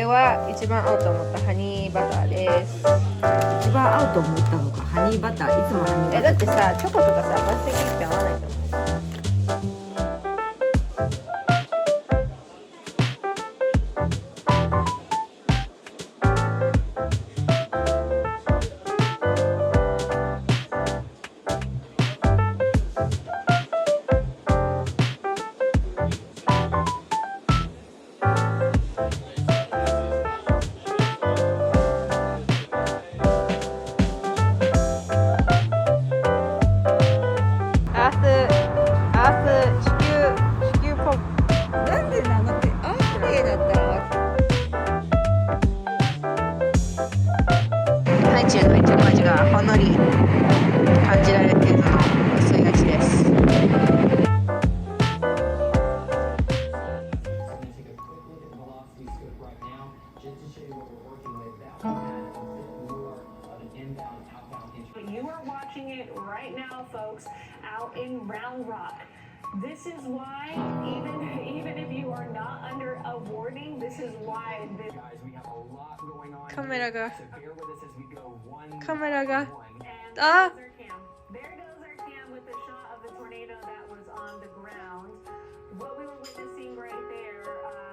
は一番合うと思ったハニーバターです。一番合うと思ったのか、ハニーバター。いつもハニーバター。だってさ、チョコとかさ、バステキって合わないと思う。地球ポップ。なんでなのって、アースデーだったら。ハイチュウの言ってる味がほんのり感じられる程度の薄い味です。You are watching it right now, folks, out in Round Rock. This is why, even if you are not under a warning, this is why. Guys, we have a lot going on. カメラが So bear with us as we go one カメラが And あ there's our cam. There goes our cam with the shot of the tornado that was on the ground. What we were witnessing right there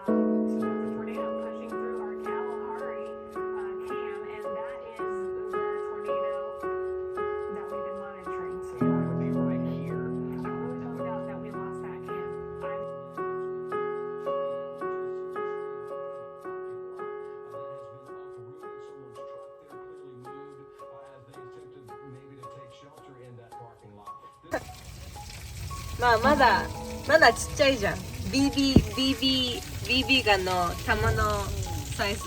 was the tornado pushing through our Kalahari cam, and that is the tornado that we've been monitoring. So it would be right here. I really don't doubt that we lost that cam. That has been off the road, so much truck there clearly moved as they attempted maybe to take shelter in that parking lot. まあまだちっちゃいじゃん。BB ガンの弾のサイズ。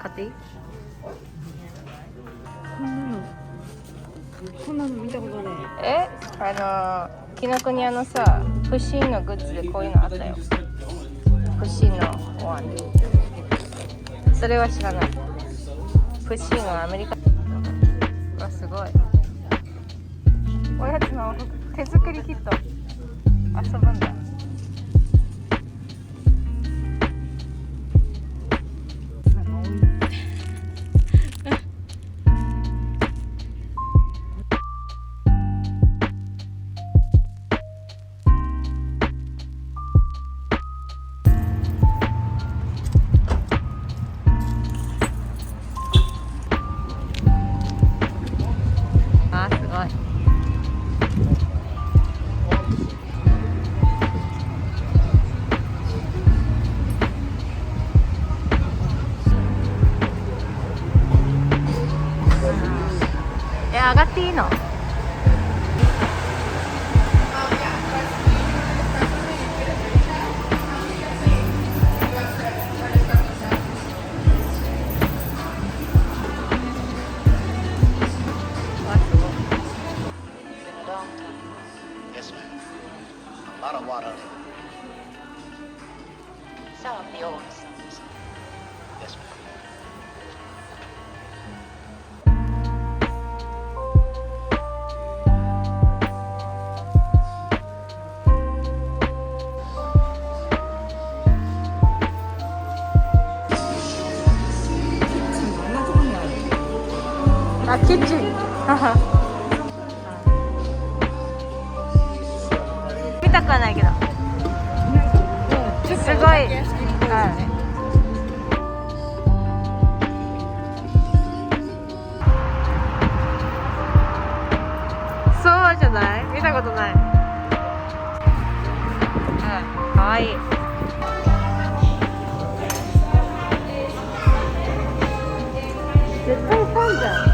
買っていい？こんなの見たことない。紀ノ国屋のさ、プシンのグッズでこういうのあったよ。プシンのワン。それは知らない。プシンのアメリカ。うわ、すごい。おやつの手作りキット。遊ぶんだ。ていいの？Yes, ma'am. A lot of water. Some of the old songs. Yes, ma'am. どんなとこにある？あ、キッチン。見たくはないけど。すごい。そうじゃない？見たことない。かわいい。絶対ファンじゃん。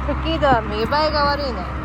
時々見栄えが悪いね。